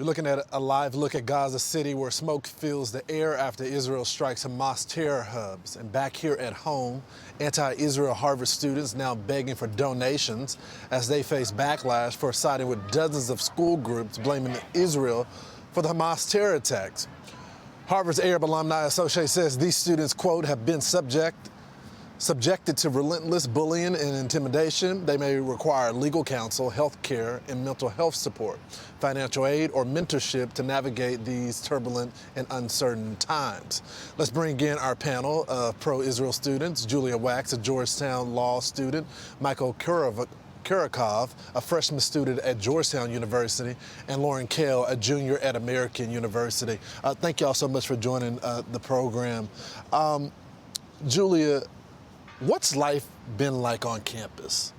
We're looking at a live look at Gaza City, where smoke fills the air after Israel strikes Hamas terror hubs. And back here at home, anti-Israel Harvard students now begging for donations as they face backlash for siding with dozens of school groups blaming Israel for the Hamas terror attacks. Harvard's Arab Alumni Association says these students, quote, have been subjected to relentless bullying and intimidation. They may require legal counsel, health care, and mental health support, financial aid, or mentorship to navigate these turbulent and uncertain times. Let's bring in our panel of pro-Israel students: Julia Wax, a Georgetown law student; Michael Kurakov, a freshman student at Georgetown University; and Lauren Kale, a junior at American University. Thank you all so much for joining the program. Julia, what's life been like on campus?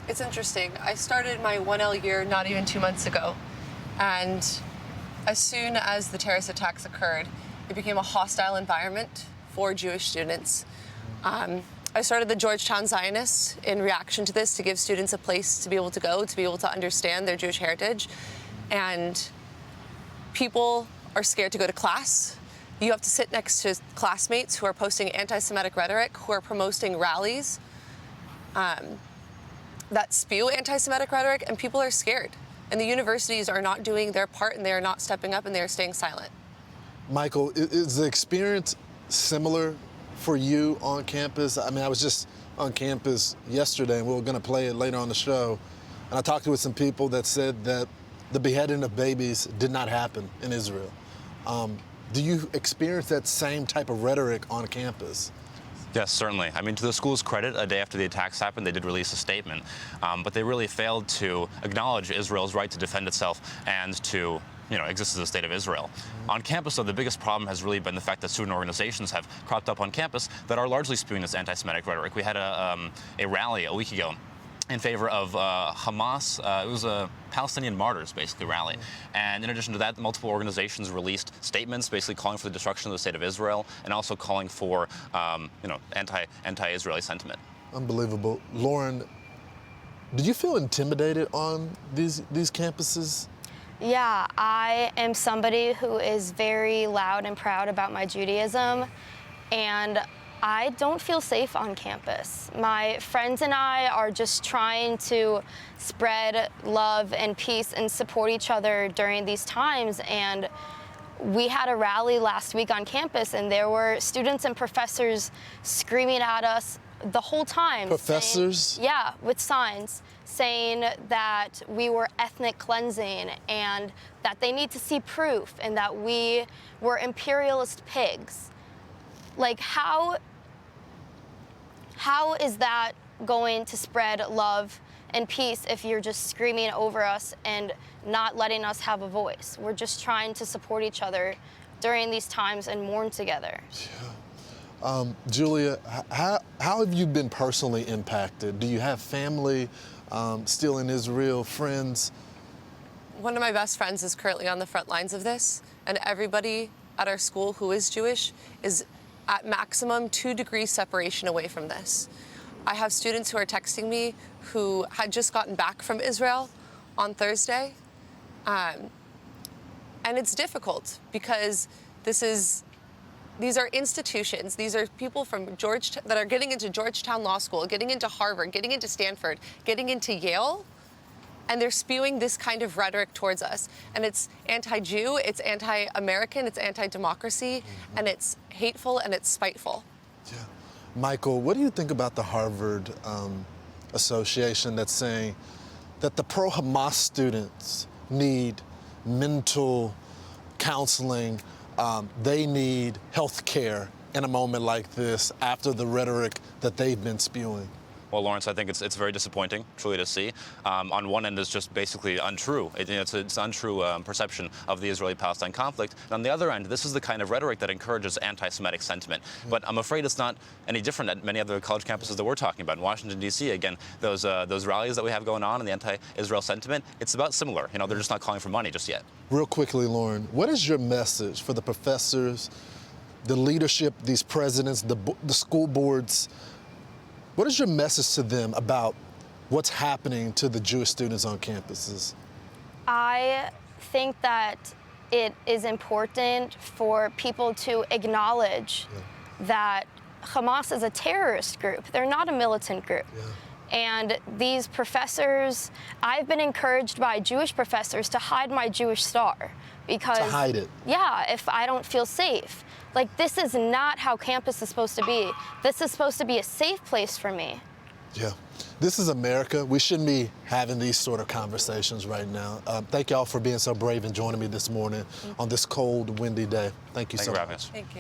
It's interesting. I started my 1L year not even 2 months ago. And as soon as the terrorist attacks occurred, it became a hostile environment for Jewish students. I started the Georgetown Zionists in reaction to this, to give students a place to be able to go, to be able to understand their Jewish heritage. And people are scared to go to class. You have to sit next to classmates who are posting anti-Semitic rhetoric, who are promoting rallies that spew anti-Semitic rhetoric, and people are scared. And the universities are not doing their part, and they are not stepping up, and they are staying silent. Michael, is the experience similar for you on campus? I mean, I was just on campus yesterday, and we were going to play it later on the show. And I talked with some people that said that the beheading of babies did not happen in Israel. Do you experience that same type of rhetoric on campus? Yes, certainly. I mean, to the school's credit, a day after the attacks happened, they did release a statement, but they really failed to acknowledge Israel's right to defend itself and to exist as a state of Israel. On campus, though, the biggest problem has really been the fact that student organizations have cropped up on campus that are largely spewing this anti-Semitic rhetoric. We had a rally a week ago in favor of Hamas. It was a Palestinian martyrs, basically, rally. And in addition to that, multiple organizations released statements basically calling for the destruction of the state of Israel and also calling for, anti-Israeli sentiment. Unbelievable. Lauren, did you feel intimidated on these campuses? Yeah, I am somebody who is very loud and proud about my Judaism, and I don't feel safe on campus. My friends and I are just trying to spread love and peace and support each other during these times. And we had a rally last week on campus, and there were students and professors screaming at us the whole time. Professors? Yeah, with signs saying that we were ethnic cleansing and that they need to see proof and that we were imperialist pigs. Like, how is that going to spread love and peace if you're just screaming over us and not letting us have a voice? We're just trying to support each other during these times and mourn together. Yeah. Julia, how have you been personally impacted? Do you have family still in Israel, friends? One of my best friends is currently on the front lines of this, and everybody at our school who is Jewish is at maximum 2 degrees separation away from this. I have students who are texting me who had just gotten back from Israel on Thursday. And it's difficult because these are institutions. These are people from Georgetown that are getting into Georgetown Law School, getting into Harvard, getting into Stanford, getting into Yale, and they're spewing this kind of rhetoric towards us. And it's anti-Jew, it's anti-American, it's anti-democracy, and it's hateful and it's spiteful. Yeah. Michael, what do you think about the Harvard Association that's saying that the pro-Hamas students need mental counseling, they need health care in a moment like this after the rhetoric that they've been spewing? Well, Lawrence, I think it's very disappointing, truly, to see. On one end, it's just basically untrue. It's untrue perception of the Israeli-Palestine conflict. And on the other end, this is the kind of rhetoric that encourages anti-Semitic sentiment. But I'm afraid it's not any different at many other college campuses that we're talking about. In Washington, D.C., again, those rallies that we have going on and the anti-Israel sentiment, it's about similar. They're just not calling for money just yet. Real quickly, Lauren, what is your message for the professors, the leadership, these presidents, the school boards? What is your message to them about what's happening to the Jewish students on campuses? I think that it is important for people to acknowledge that Hamas is a terrorist group. They're not a militant group. And these professors, I've been encouraged by Jewish professors to hide my Jewish star because— To hide it. Yeah, if I don't feel safe. Like, this is not how campus is supposed to be. This is supposed to be a safe place for me. Yeah. This is America. We shouldn't be having these sort of conversations right now. Thank y'all for being so brave and joining me this morning on this cold, windy day. Thank you so much. Thank you.